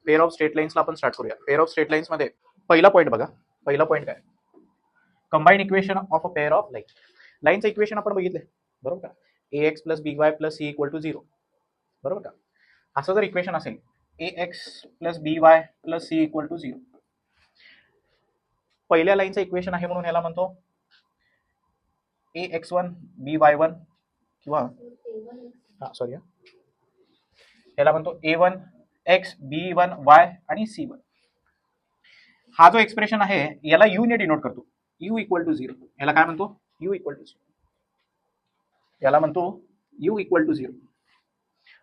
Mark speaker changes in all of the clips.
Speaker 1: Pair of straight लाईन्सला आपण start करूया. Pair of straight lines मध्ये पहिला पॉईंट बघा. पहिला पॉईंट काय, combine equation of a pair of line. लाईनचं इक्वेशन आपण बघितले बरोबर का, ax plus by plus c equal to 0 बरोबर का. असं जर इक्वेशन असेल ax plus by plus c equal to 0, पहिल्या लाईनचं इक्वेशन आहे म्हणून ह्याला म्हणतो ax1 by1 किंवा सॉरी ह्याला म्हणतो a1 x b1 y आणि c1. हा जो एक्सप्रेशन आहे याला u ने डिनोट करतो, u इक्वल टू 0. याला काय म्हणतो, u इक्वल टू 0. याला म्हणतो u इक्वल टू 0.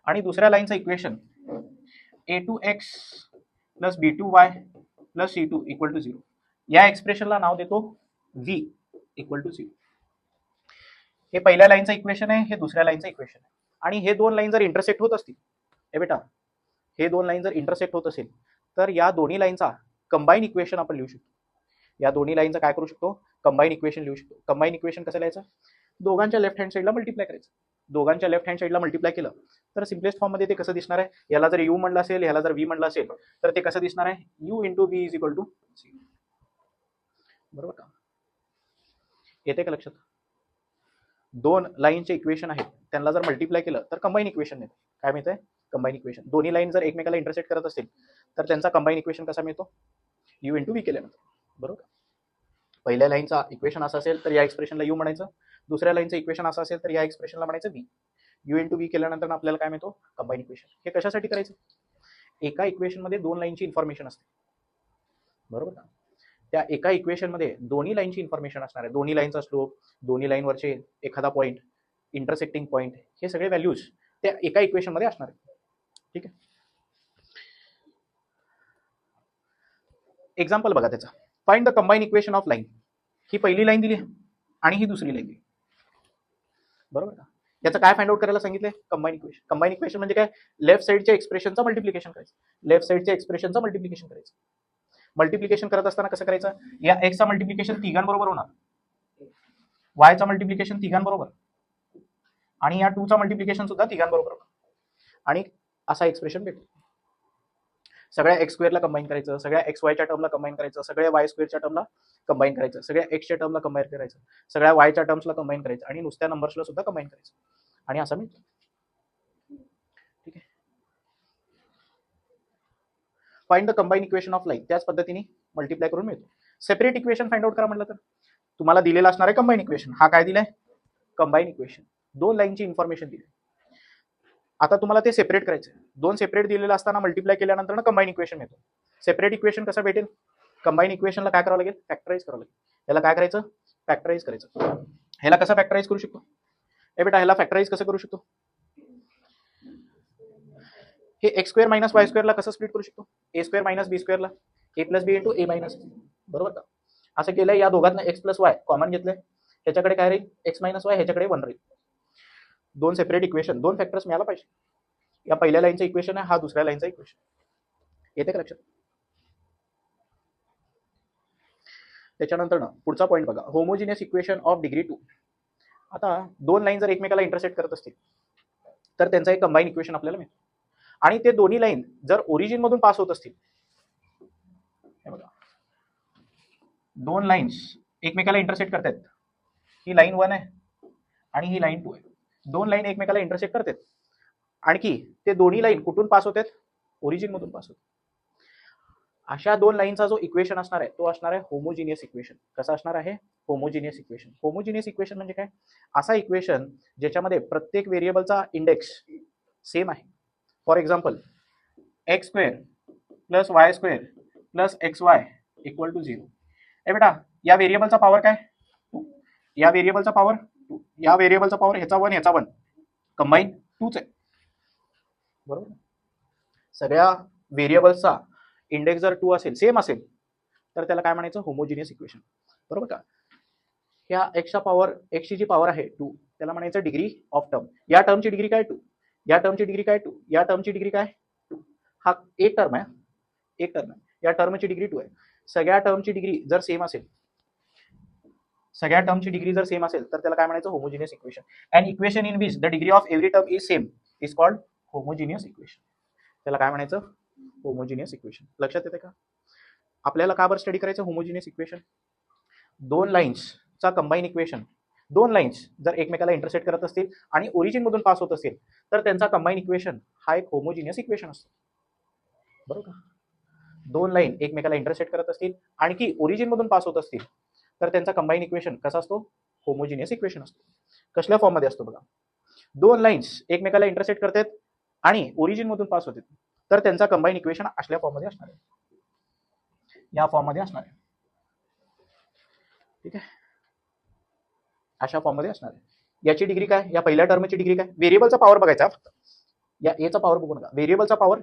Speaker 1: आणि दुसऱ्या लाईनचं equation a2x plus b2y plus c2 equal to 0. या एक्सप्रेशनला नाव देतो v इक्वल टू 0. हे पहिल्या लाईनचं इक्वेशन आहे, हे दुसऱ्या लाईनचं इक्वेशन आहे. आणि हे दोन लाईन जर इंटरसेक्ट होत असतील, हे बेटा हे दोन लाईन जर इंटरसेक्ट होत असेल तर या दोन्ही लाईनचा कंबाईन इक्वेशन आपण लिहू शकतो. या दोन्ही लाईनचं काय करू शकतो, कंबाईन इक्वेशन लिहू शकतो. कंबाईन इक्वेशन कसं लिहायचं, दोघांच्या लेफ्ट हँड साईडला मल्टिप्लाय करायचं. दोघांच्या लेफ्ट हँड साईडला मल्टिप्लाय केलं तर सिम्पलेस्ट फॉर्म मध्ये ते कसं दिसणार आहे, याला जर u म्हणलं असेल, याला जर v म्हणलं असेल तर ते कसं दिसणार आहे, u into v is equal to c. बरोबर का, येते का लक्षात. दोन लाईनचे इक्वेशन आहेत, त्यांना जर मल्टिप्लाय केलं तर कंबाईन इक्वेशन मिळते. काय मिळतंय, कंबाईन इक्वेशन. दोन्ही लाईन जर एकमेकाला इंटरसेक्ट करत असेल तर त्यांचा कंबाईन इक्वेशन कसा मिळतो, u इंटू v केल्यानंतर. बरोबर. पहिल्या लाईनचा इक्वेशन असं असेल तर या एक्सप्रेशनला u म्हणायचं, दुसऱ्या लाईनचं इक्वेशन असं असेल तर या एक्सप्रेशनला म्हणायचं v. u इंटू v केल्यानंतर आपल्याला काय मिळतो, कंबाईन इक्वेशन. हे कशासाठी करायचं, एका इक्वेशन मध्ये दोन लाईनची इन्फॉर्मेशन असते बरोबर का. त्या एका इक्वेशन मध्ये दोन्ही लाईनची इन्फॉर्मेशन असणार आहे. दोन्ही लाईनचा स्लोप, दोन्ही लाईनवरचे एखादा पॉईंट, इंटरसेक्टिंग पॉईंट, हे सगळे व्हॅल्यूज त्या एका इक्वेशन मध्ये असणार आहे. ठीक आहे. एक्झाम्पल बघा त्याचा. Find the combine equation of line. ही पहिली लाईन दिली आणि ही दुसरी लाईन दिली बरोबर का. याचं काय फाइंड आउट करायला सांगितलंय, कंबाईन इक्वेशन. कंबाईन इक्वेशन म्हणजे काय, लेफ्ट साईडच्या एक्सप्रेशनचं मल्टिप्लिकेशन करायचं. लेफ्ट साईडच्या एक्सप्रेशनचं मल्टिप्लिकेशन करायचं. मल्टिप्लिकेशन करत असताना कसं करायचं, या x चा मल्टिप्लिकेशन तिघांबरोबर होणार, y चा मल्टिप्लिकेशन तिघांबरोबर आणि या 2 चा मल्टिप्लिकेशन सुद्धा तिघांबरोबर होणार. आणि असा एक्सप्रेशन भेटतो. सगळ्या x स्क्वेअरला कंबाईन करायचं, सगळ्या xy च्या टर्मला कंबाईन करायचं, सगळ्या y स्क्वेअरच्या टर्मला कंबाईन करायचं, सगळ्या x च्या टर्मला कंबाईन करायचं, सगळ्या y च्या टर्म्सला कंबाईन करायचं आणि नुसत्या नंबर्सला सुद्धा कंबाईन करायचं. आणि असं मिळतं. ठीक आहे. Find the combine equation of line. त्याच पद्धतीने मल्टिप्लाय करून मिळतो. सेपरेट इक्वेशन फाइंड आउट करा म्हटलं तर तुम्हाला दिलेला असणार आहे कंबाईन इक्वेशन. हा काय दिलाय, कंबाईन इक्वेशन. दोन लाईनची इन्फॉर्मेशन दिली. आता तुम्हाला ते सेपरेट करायचं. दोन सेपरेट दिलेलं असताना मल्टिप्लाय केल्यानंतर कंबाईन इक्वेशन मिळतो. सेपरेट इक्वेशन कसं भेटेल, कंबाईन इक्वेशनला काय करावं लागेल, फॅक्टराइज करावं लागेल. याला काय करायचं, फॅक्टराइज करायचं. ह्याला कसं फॅक्टराइज करू शकतो, हे बेटा ह्याला फॅक्टराइज कसं करू शकतो, हे एक्स स्क्वेअर मायनस वाय स्क्वेअरला कसं स्प्लिट करू शकतो, ए square minus B स्क्वेअरला A plus b into a minus बी. बरोबर का. असं केलंय, या दोघांना एक्स प्लस वाय कॉमन घेतलंय, ह्याच्याकडे काय राहील, एक्स मायनस वाय, ह्याच्याकडे 1 राहील. दोन सेपरेट इक्वेशन, दोन फॅक्टर्स मिळायला पाहिजे. या पहिल्या लाईनचं इक्वेशन आहे, हा दुसऱ्या लाईनचा इक्वेशन. येते का लक्षात. त्याच्यानंतर पुढचा पॉईंट बघा, होमोजिनियस इक्वेशन ऑफ डिग्री 2. आता दोन लाईन जर एकमेकाला इंटरसेक्ट करत असतील तर त्यांचा एक कंबाईन इक्वेशन आपल्याला मिळतं. आणि ते दोन्ही लाईन जर ओरिजिन मधून पास होत असतील, हे बघा दोन लाईन्स एकमेकाला इंटरसेक्ट करतात, ही लाईन 1 आहे आणि ही लाईन 2 आहे. दोन लाईन एकमेकाला इंटरसेक्ट करतात, आणखी ते दोन्ही लाईन कुठून पास होतात, ओरिजिन मधून पास होतात. अशा दोन लाईनचा जो इक्वेशन असणार आहे तो असणार आहे होमोजिनियस इक्वेशन. कसा असणार आहे, होमोजिनियस इक्वेशन. होमोजिनियस इक्वेशन म्हणजे काय, असा इक्वेशन ज्याच्यामध्ये प्रत्येक व्हेरिएबलचा इंडेक्स सेम आहे. For example X square plus Y square plus X Y equal to 0. ए बेटा या व्हेरिएबलचा पॉवर काय, या व्हेरिएबलचा पॉवर 2, या व्हेरिएबलचा पॉवर ह्याचा 1 ह्याचा 1 कंबाईन 2च आहे. बरोबर. सगळ्या व्हेरिएबल्सचा इंडेक्स जर 2 असेल, सेम असेल, तर त्याला काय म्हणायचं, होमोजिनियस इक्वेशन. बरोबर का. ह्या एक्सच्या पॉवर, एक्सची जी पॉवर आहे 2, त्याला म्हणायचं डिग्री ऑफ टर्म. या टर्मची डिग्री काय 2, या टर्मची डिग्री काय 2, या टर्मची डिग्री काय 2. हा एक टर्म आहे, एक टर्म आहे, या टर्मची डिग्री 2 आहे. सगळ्या टर्मची डिग्री जर सेम असेल, सगळ्या टर्मची डिग्री जर सेम असेल तर त्याला काय म्हणायचं, homogeneous equation. And equation in which the degree of every term is same is called homogeneous equation. त्याला काय म्हणायचं, होमोजिनियस इक्वेशन. लक्षात येते का? आपल्याला का बरं स्टडी करायचं होमोजिनियस इक्वेशन? दोन लाईन्सचा कंबाईन इक्वेशन, दोन लाईन्स जर एकमेकाला इंटरसेक्ट करत असतील आणि ओरिजिन मधून पास होत असतील तर त्यांचा कंबाईन इक्वेशन हा एक होमोजिनियस इक्वेशन असतो. बरोबर का? दोन लाईन एकमेकाला इंटरसेक्ट करत असतील आणखी ओरिजिन मधून पास होत असतील तर त्यांचा कंबाईन इक्वेशन कसा असतो? होमोजिनियस इक्वेशन असतो. कसल्या फॉर्म मध्ये असतो बघा? दोन लाईन्स एकमेकाला इंटरसेक्ट करतात आणि ओरिजिन मधून पास होते तर त्यांचा कंबाईन इक्वेशन असल्या फॉर्म मध्ये असणार आहे, या फॉर्म मध्ये असणार आहे. ठीक आहे, अशा फॉर्म मध्ये असणार आहे. याची डिग्री काय? या पहिल्या टर्मची डिग्री काय? व्हेरिएबलचा पॉवर बघायचा फक्त. या ए चा पॉवर बघू नका. व्हेरिएबलचा पॉवर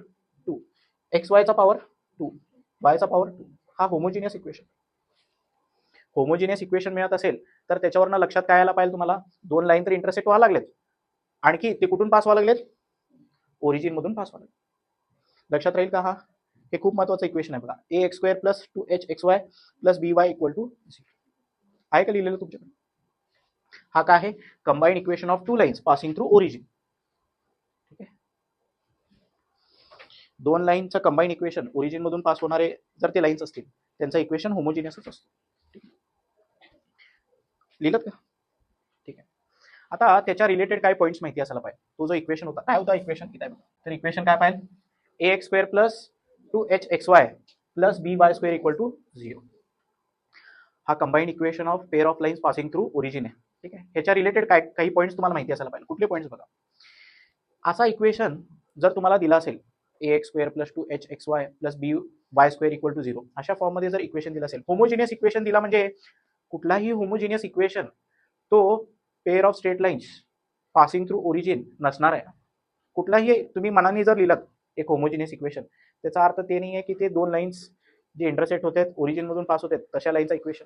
Speaker 1: 2, एक्स वाय चा पॉवर 2, वाय चा पॉवर 2. हा होमोजिनियस इक्वेशन. होमोजिनियस इक्वेशन मिळत असेल तर त्याच्यावरनं लक्षात काय यायला पाहिजे तुम्हाला? दोन लाईन तर इंटरसेक्ट व्हायला लागलेत, आणखी ते कुठून पास व्हायला लागलेत? ओरिजिन मधून पास व्हायला लागलेत. लक्षात राहील का? हा हे खूप महत्वाचं इक्वेशन आहे बघा. A x square plus 2h xy plus b y equal to 0 आहे का लिहिलेलं तुमच्याकडे? हा काय आहे? Combined equation of two lines passing through origin. ठीक आहे, दोन लाईनचं कंबाईंड इक्वेशन ओरिजिन मधून पास होणारे जर ते लाईन्स असतील त्यांचं इक्वेशन होमोजिनियसच असतो. लिहिलं का? ठीक आहे, आता त्याच्या रिलेटेड काय पॉईंट्स माहिती असायला पाहिजे. तो जो इक्वेशन होता काय होता? इक्वेशन किती आहे? तर इक्वेशन काय पाहिजे? A x square plus 2h xy plus b y square equal to 0. हा combined equation of pair of lines passing through origin आहे. ठीक आहे, ह्याच्या रिलेटेड काय काही पॉईंट्स तुम्हाला माहिती असायला पाहिजे. कुठले पॉईंट्स बघा? असा इक्वेशन जर तुम्हाला दिला असेल a x square plus 2h xy plus b y square equal to 0 अशा फॉर्म मध्ये जर इक्वेशन दिला असेल, होमोजिनियस इक्वेशन दिला म्हणजे कुठलाही होमोजिनियस इक्वेशन तो pair of straight lines passing through origin नसणार आहे. कुठलाही तुम्ही मनाने जर लिहिलं एक होमोजिनियस इक्वेशन त्याचा अर्थ ते नाही आहे की ते दोन लाईन्स जे इंटरसेक्ट होतात ओरिजिन मधून पास होतात तशा लाईनचा इक्वेशन.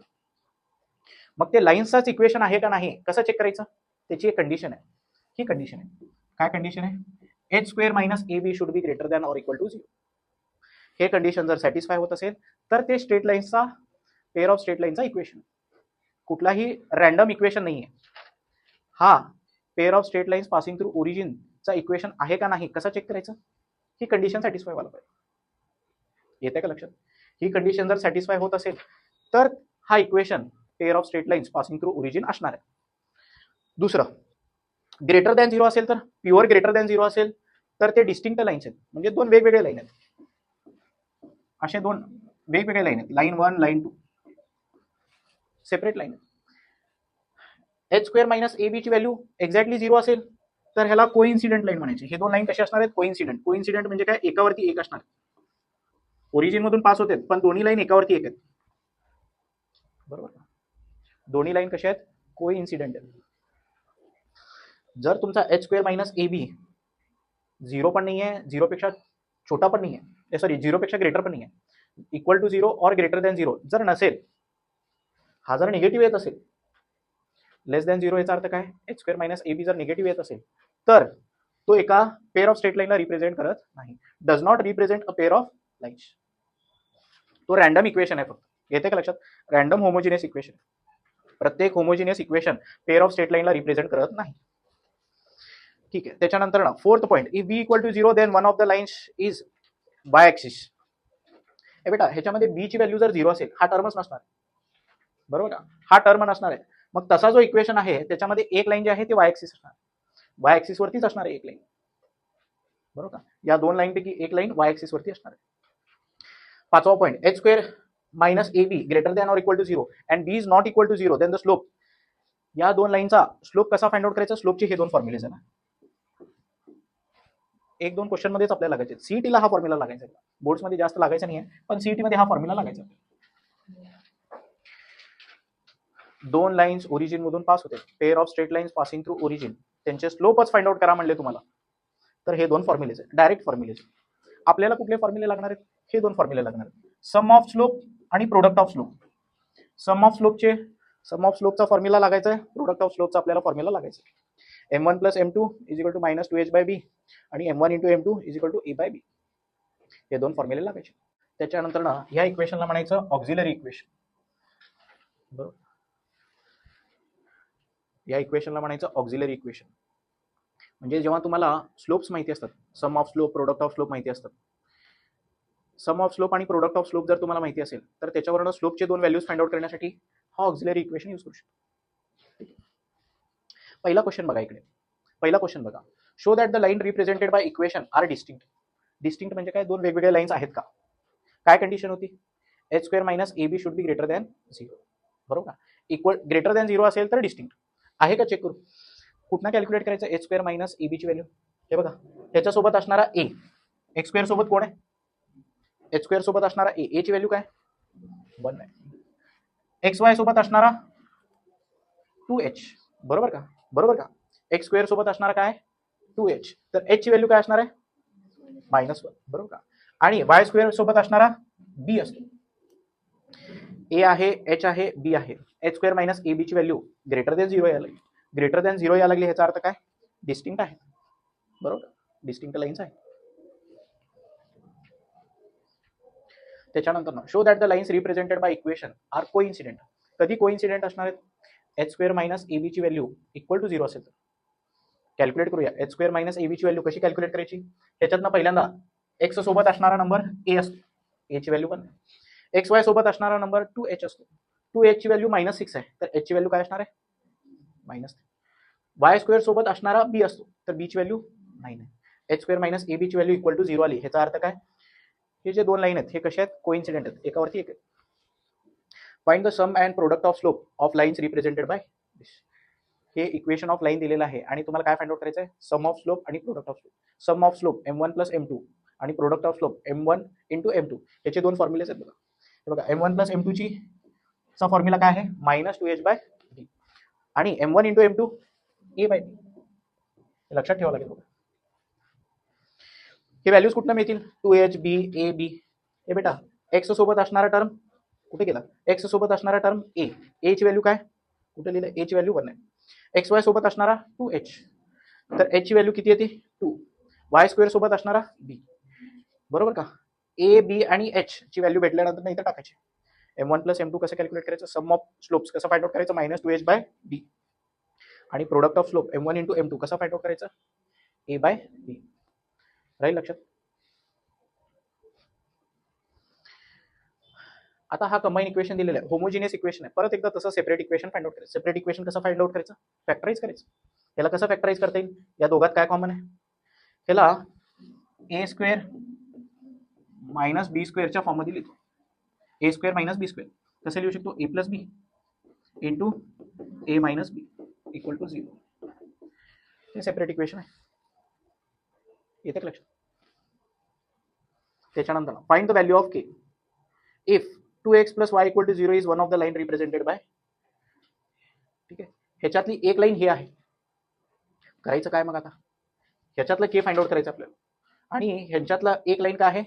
Speaker 1: मग ते लाईन्सचाच इक्वेशन आहे का नाही कसं चेक करायचं? त्याची एक कंडिशन आहे. ही कंडिशन आहे. काय कंडिशन आहे? H square minus A B should be greater than or equal to 0. हे कंडिशन जर सॅटिस्फाय होत असेल तर ते स्ट्रेट लाईन्सचा पेअर ऑफ स्ट्रेट लाईनचा इक्वेशन. कुठलाही रॅन्डम इक्वेशन नाहीये. हा pair of straight lines passing through ओरिजिनचा इक्वेशन आहे का नाही कसं चेक करायचं? ही कंडिशन सॅटिस्फाय व्हायला पाहिजे. येते का लक्षात? ही कंडिशन जर सॅटिस्फाय होत असेल तर हा equation pair of straight lines passing through origin असणार आहे. दुसरं, ग्रेटर दॅन 0 असेल तर प्युअर ग्रेटर दॅन 0 असेल तर ते डिस्टिंक्ट लाईन्स आहेत, म्हणजे दोन वेगवेगळे लाईन आहेत. असे दोन वेगवेगळे लाईन आहेत, लाईन 1 लाईन 2 सेपरेट लाईन आहेत. एच स्क्वेअर मायनस ए बी ची व्हॅल्यू एक्झॅक्टली 0 असेल तर ह्याला कोइन्सिडेंट लाईन म्हणायचे. हे दोन लाईन कसे असणार आहेत? कोइन्सिडेंट. कोइन्सिडेंट म्हणजे काय? एकावरती एक असणार. ओरिजिन मधून पास होतात पण दोन्ही लाईन एकावरती एक आहेत. बरोबर, दोन्ही लाईन कशा आहेत? कोइन्सिडेंट आहेत. जर तुमचा एच स्क्वेअर मायनस ए बी 0 पण नाही आहे, 0 पेक्षा छोटा पण नाही आहे, सॉरी 0 पेक्षा ग्रेटर पण नाही आहे, इक्वल टू 0 और ग्रेटर दॅन 0 जर नसेल, हा जर निगेटिव्ह येत असेल, लेस दॅन 0 याचा अर्थ काय? एच स्क्वेअर मायनस ए बी जर निगेटिव्ह येत असेल तर तो एका पेअर ऑफ स्ट्रेट लाईनला रिप्रेझेंट करत नाही. Does not represent a pair of lines. तो रॅन्डम इक्वेशन आहे फक्त. येते का लक्षात? Random homogeneous equation. प्रत्येक homogeneous equation pair of straight लाईनला रिप्रेझेंट करत नाही. ठीक आहे, त्याच्यानंतर ना fourth point, if b equal to 0 then one of the lines is y axis. हे बेटा ह्याच्यामध्ये बी ची व्हॅल्यू जर 0 असेल हा टर्मच नसणार, बरोबर का? हा टर्म नसणार आहे. मग तसा जो इक्वेशन आहे त्याच्यामध्ये एक लाईन जी आहे ती वाय ऍक्सिस असणार, वाय ऍक्सिस वरतीच असणार आहे एक लाईन, बरोबर का? या दोन लाईन पैकी एक लाईन वाय ऍक्सिस वरती असणार आहे. पाचवा point, H square minus A B greater than or equal to 0 and B is not equal to 0 then the slope. या दोन लाईनचा स्लोप कसा फाइंड आउट करायचा? स्लोपचे हे दोन फॉर्म्युलेज आहे ना, एक दोन क्वेश्चन मध्येच आपल्याला लागायचे. सीईटीला हा फॉर्म्युला लागायचा, बोर्ड्स मध्ये जास्त लागायचा नाही आहे पण सीईटी मध्ये हा फॉर्म्युला लागायचा. दोन लाईन्स ओरिजिन मधून पास होते, pair of straight lines passing through origin, त्यांचे स्लोपच फाइंड आउट करा म्हणले तुम्हाला, तर हे दोन फॉर्म्युलेज आहेत, डायरेक्ट फॉर्म्युलेज. आपल्याला कुठले फॉर्म्युले लागणार आहेत? हे दोन फॉर्म्युले लागणार आहेत, सम ऑफ स्लोप आणि product of slope. Sum of स्लोपचा फॉर्म्युला लागायचा आहे, प्रोडक्ट ऑफ स्लोपचा आपल्याला फॉर्म्युला लागायचा आहे. m1 plus m2 is equal to minus 2h by b आणि m1 into m2 is equal to a by b. हे दोन फॉर्म्युले लागायचे. त्याच्यानंतर ना ह्या इक्वेशनला म्हणायचं ऑक्झिलरी इक्वेशन, बरोबर? या इक्वेशनला म्हणायचं ऑक्झिलरी इक्वेशन. म्हणजे जेव्हा तुम्हाला स्लोप्स माहिती असतात, sum of slope product of slope माहिती असतात, सम ऑफ स्लोप आणि प्रोडक्ट ऑफ स्लोप जर तुम्हाला माहिती असेल तर त्याच्यावरनं स्लोपचे दोन व्हॅल्यूज फाइंड आउट करण्यासाठी हा ऑक्झिलरी इक्वेशन यूज करू शकतो. पहिला क्वेश्चन बघा इकडे. पहिला क्वेश्चन बघा. Show that the line represented by equation are distinct. Distinct म्हणजे काय? दोन वेगवेगळ्या लाईन्स आहेत का? काय कंडिशन होती? H square minus A B should be greater than 0. बरोबर का? इक्वल ग्रेटर दॅन 0 असेल तर डिस्टिंक्ट आहे का चेक करू. कुठनं कॅल्क्युलेट करायचं एच स्क्वेअर मायनस ए बीची व्हॅल्यू? हे बघा, त्याच्यासोबत असणारा ए, एक्स स्क्वेअर सोबत कोण आहे? एच स्क्वेअर सोबत असणारा ए, ए ची व्हॅल्यू काय? 1 आहे. एक्स वाय सोबत असणारा 2h. बरोबर का? बरोबर का? एक्स स्क्वेअर सोबत असणारा काय? 2h. तर एच ची व्हॅल्यू काय असणार आहे? -1. बरोबर का? आणि वाय स्क्वेअर सोबत असणारा बी असतो. ए आहे, एच आहे, बी आहे. एच स्क्वेअर मायनस ए बी ची व्हॅल्यू ग्रेटर दॅन 0 यायला लागली. ग्रेटर दॅन 0 यायला लागली ह्याचा अर्थ काय? डिस्टिंक्ट आहे. बरोबर, डिस्टिंक्ट लाईन्स आहे. त्याच्यानंतर show that the lines represented by equation are coincident. कधी कोइन्सिडेंट असणार आहेत? एच स्क्वेअर मायनस ए बी ची व्हॅल्यू इक्वल टू 0 असेल तर. कॅल्क्युलेट करूया. एच स्क्वेअर मायनस ए बी ची व्हॅल्यू कशी कॅल्क्युलेट करायची? ह्याच्यातनं पहिल्यांदा एक्स सोबत असणारा नंबर ए असतो, ए ची व्हॅल्यू 1. एक्स वाय सोबत असणारा नंबर 2h असतो. 2h ची व्हॅल्यू -6 आहे, तर एच ची व्हॅल्यू काय असणार आहे? -3. वाय स्क्वेअर सोबत असणारा बी असतो, तर बी ची व्हॅल्यू 9 आहे. एच स्क्वेअर मायनस ए बी ची व्हॅल्यू इक्वल टू 0 आली. ह्याचा अर्थ काय? हे जे दोन लाईन आहेत हे कसे आहेत? कोइन्सिडेंट आहेत, एकावरती एक. Find the sum and product of slope of lines represented by. हे इक्वेशन ऑफ लाईन दिलेलं आहे आणि तुम्हाला काय फाइंड आउट करायचं आहे? सम ऑफ स्लोप आणि product of slope. Sum of slope m1 plus m2 आणि product of slope m1 into m2. याचे दोन फॉर्म्युलेज आहेत बघा. हे बघा, m1 प्लस m2 ची चा फॉर्म्युला काय आहे? -2h बाय b आणि m1 into m2 a by b. लक्षात ठेवावं लागेल बघा. हे व्हॅल्यूज कुठनं मिळतील? 2h b a b. हे बेटा x सोबत असणारा टर्म कुठे गेला? x सोबत असणारा टर्म a, a ची व्हॅल्यू काय? कुठे लिहिलं? a ची व्हॅल्यू 1 आहे. एक्स वाय सोबत असणारा 2h, तर h ची व्हॅल्यू किती येते? 2. वाय स्क्वेअर सोबत असणारा b. बरोबर का? a b आणि h ची व्हॅल्यू भेटल्यानंतर नाही तर टाकायची. m1 प्लस m2 कसं कॅल्क्युलेट करायचं? सम ऑफ स्लोप्स कसं फाइंड आउट करायचं? -2h बाय b आणि product of slope m1 into m2 कसं फाइंड आउट करायचं? a by b. राहील लक्षात? आता हा कंबाईन इक्वेशन दिलेला आहे, होमोजिनियस इक्वेशन आहे. परत एकदा तसं सेपरेट इक्वेशन फाइंड आउट करायचं. सेपरेट इक्वेशन कसं फाइंड आउट करायचं? फॅक्टराइज करायचं. याला कसं फॅक्टराइज करता येईल? या दोघात काय कॉमन आहे? याला ए स्क्वेअर मायनस बी स्क्वेअरच्या फॉर्ममध्ये लिहितो. A square minus b square कसं लिहू शकतो? A plus b into a minus b equal to 0. हे सेपरेट इक्वेशन आहे. येते लक्षात? त्याच्यानंतर find the value of K if 2x plus y equal to 0 is one of the line represented by. ठीक आहे, ह्याच्यातली एक लाईन ही आहे. करायचं काय मग आता? ह्याच्यातलं के फाइंड आउट करायचं आपल्याला आणि ह्याच्यातला एक लाईन काय आहे?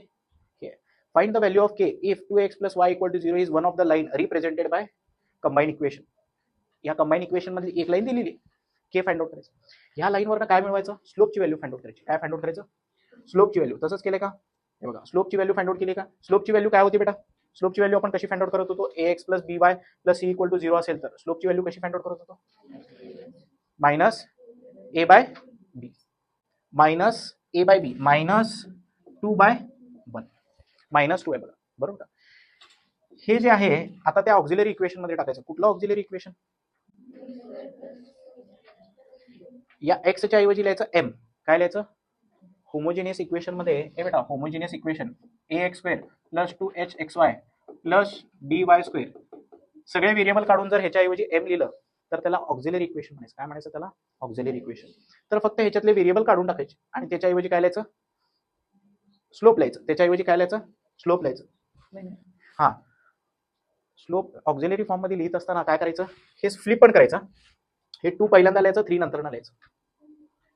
Speaker 1: Find the value of K if 2x plus y equal to 0 is one of the line represented by combine equation. या कंबाईन इक्वेशन मधली एक लाईन दिलेली, के फाइंड आउट करायचं. ह्या लाईनवरनं काय मिळवायचं? स्लोपची व्हॅल्यू फाइंड आउट करायची. काय फाइंड आउट करायचं? स्लोपची व्हॅल्यू. तसंच केलं का? हे बघा, स्लोपची व्हॅल्यू फाइंड आउट केली का? स्लोपची व्हॅल्यू काय होती बेटा? स्लोपची व्हॅल्यू आपण कशी फाइंड आउट करत होतो? ax plus by plus c equal to 0 असेल तर स्लोपची व्हॅल्यू कशी फाइंड आउट करत होतो? Minus a by b minus a by b minus 2 by 1 minus 2 आहे बघा. बरोबर का? हे जे आहे आता त्या ऑक्झिलरी इक्वेशन मध्ये टाकायचं. कुठलं ऑक्झिलरी इक्वेशन? या x च्या ऐवजी लिहायचं m. काय लिहायचं? होमोजिनियस इक्वेशन मध्ये हे बेटा, homogeneous equation ax square plus 2hxy plus by square सगळे व्हेरिएबल काढून जर ह्याच्या ऐवजी m लिहिलं तर त्याला ऑक्झिलरी इक्वेशन म्हणायचं. काय म्हणायचं त्याला? Auxiliary equation. तर फक्त ह्याच्यातले व्हेरिएबल काढून टाकायचे आणि त्याच्या ऐवजी काय लिहायचं? स्लोप लिहायचं. त्याच्या ऐवजी काय लिहायचं? स्लोप लिहायचं. हा, स्लोप ऑक्झिलरी फॉर्म मध्ये लिहित असताना काय करायचं? हे फ्लिप पण करायचं. हे 2 पहिल्यांदा लिहायचं, 3 नंतर लिहायचं.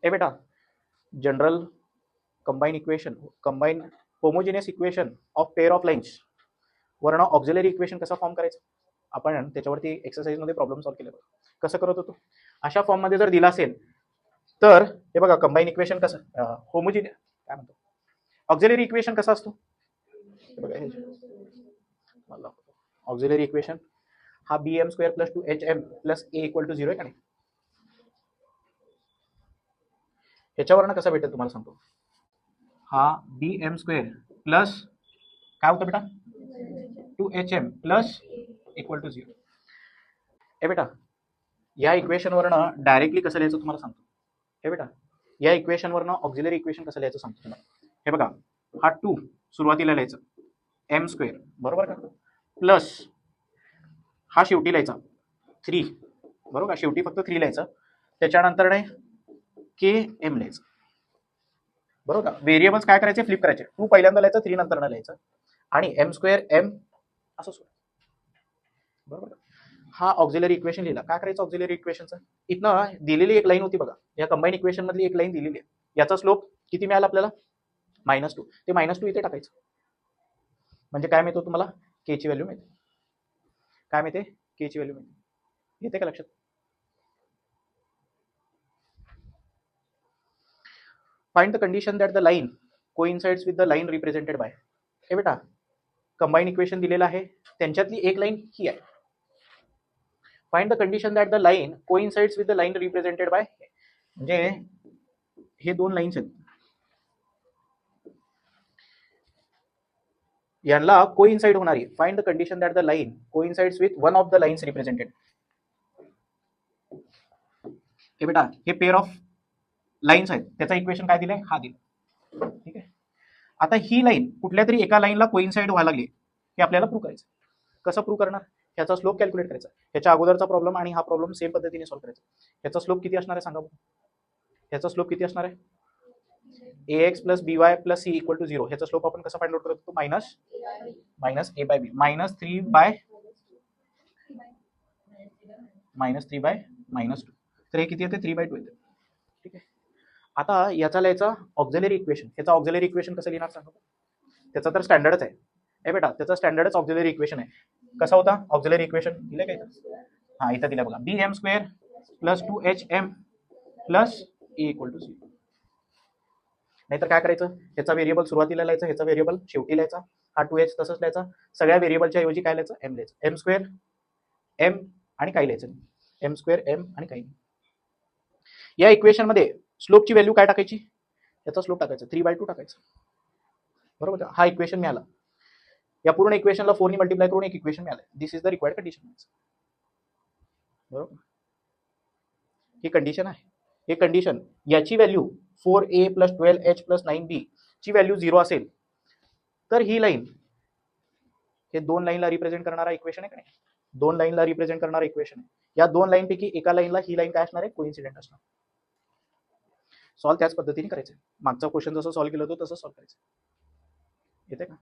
Speaker 1: हे बेटा, general combine equation, combine homogeneous equation of pair of lines वरनं ऑक्झिलरी इक्वेशन कसं फॉर्म करायचं? आपण त्याच्यावरती एक्सरसाइज मध्ये प्रॉब्लेम सॉल्व्ह केले. कसं करत होतो? अशा फॉर्म मध्ये जर दिला असेल तर हे बघा, कंबाईन इक्वेशन कसं होमोजिनियस काय म्हणतो? ऑक्झिलरी इक्वेशन कसं असतो? बघा, हे ऑक्झिलरी इक्वेशन हा bm square plus 2hm plus a equal to 0 आहे का नाही? ह्याच्यावरनं कसं भेटेल तुम्हाला सांगतो. हा bm स्क्वेअर प्लस काय होतं बेटा 2HM प्लस इक्वल टू 0. हे बेटा या इक्वेशनवरनं डायरेक्टली कसं लिहायचं तुम्हाला सांगतो. हे बेटा या इक्वेशनवरनं ऑक्झिलरी इक्वेशन कसं लिहायचं सांगतो तुम्हाला. हे बघा हा 2 सुरुवातीला लिहायचं m स्क्वेअर बरोबर का प्लस हा शेवटी लिहायचा 3 बरोबर का, शेवटी फक्त 3 लिहायचं, त्याच्यानंतर KM लिहायचं बरोबर का. व्हेरिएबल्स काय करायचे फ्लिप करायचे, 2 पहिल्यांदा लिहायचं 3 नंतर लिहायचं आणि m स्क्वेअर m असं बरोबर का. हा ऑक्झिलरी इक्वेशन लिहिला. काय करायचं ऑक्झिलरी इक्वेशनचं, इथनं दिलेली एक लाईन होती बघा, या कंबाईन इक्वेशन मधली एक लाईन दिलेली आहे, याचा स्लोप किती मिळाला आपल्याला -2, ते -2 इथे टाकायचं म्हणजे काय मिळतो तुम्हाला k ची व्हॅल्यू मिळते. काय मिळते k ची व्हॅल्यू मिळते. येते का लक्षात. Find the condition that the line coincides with the line represented by. हे बेटा कंबाईन इक्वेशन दिलेलं आहे, त्यांच्यातली एक लाईन ही आहे. Find the condition that the line coincides with the line represented by. म्हणजे हे 2 लाईन्स आहेत, यांना कोइन्साइड होणारी. Find the condition that the line coincides with one of the lines represented. हे बेटा हे पेअर ऑफ लाईन्स आहेत, त्याचा इक्वेशन काय दिलंय हा दिला. ठीक आहे. आता ही लाईन कुठल्या तरी एका लाईनला कोइन्साइड व्हायला लागली हे आपल्याला प्रूव्ह करायचं. कसं प्रूव्ह करणार, ह्याचा स्लोप कॅल्क्युलेट करायचा. ह्याच्या अगोदरचा प्रॉब्लेम आणि हा प्रॉब्लेम सेम पद्धतीने सॉल्व्ह करायचा. ह्याचा स्लोप किती असणार आहे सांगा बघू. ह्याचा स्लोप किती असणार आहे ax plus by plus c equal to 0. ह्याचा स्लोप आपण कसा फाइंड आउट करतो मायनस a/b -3/-2. तर हे किती येते 3/2 येते. ठीक आहे. आता याचा लिहायचा ऑक्झिलरी इक्वेशन. ह्याचा ऑक्झिलरी इक्वेशन कसं लिहिणार सांगा. त्याचा तर स्टँडर्डच आहे. हे बेटा त्याचा स्टँडर्डच ऑक्झिलरी इक्वेशन आहे. कसा होता ऑक्झिलरी इक्वेशन दिलं काय हा इथं दिलं बघा bm square plus 2HM plus e equal to 0. नाहीतर काय करायचं, ह्याचा व्हेरिएबल सुरुवातीला लिहायचा, ह्याचा व्हेरिएबल शेवटी लिहायचा, हा 2h तसंच लिहायचा, सगळ्या व्हेरिएबलच्या ऐवजी काय लिहायचं m लिहायचं. m स्क्वेअर m आणि काय लिहायचं m स्क्वेअर m आणि काही. या इक्वेशन मध्ये स्लोपची व्हॅल्यू काय टाकायची, याचा स्लोप टाकायचा 3/2 टाकायचं बरोबर. हा इक्वेशन मिळाला. या पूर्ण इक्वेशनला 4 ने मल्टिप्लाय करून एक इक्वेशन मिळालं. दिस इज द रिक्वायर्ड कंडिशन बरोबर. ही कंडिशन आहे. हे कंडिशन याची value 4a plus 12h plus 9b ची व्हॅल्यू 0 असेल तर ही लाईन हे 2 लाईनला रिप्रेझेंट करणारा इक्वेशन आहे का नाही, 2 लाईनला रिप्रेझेंट करणारा इक्वेशन आहे. या 2 लाईन पैकी एका लाईनला ही लाईन काय असणार आहे कोइन्सिडेंट असणार. सॉल्व त्याच पद्धतीने करायचं. मागचा क्वेश्चन जसं सॉल्व केलं होतं तसं सॉल्व करायचं. येते का.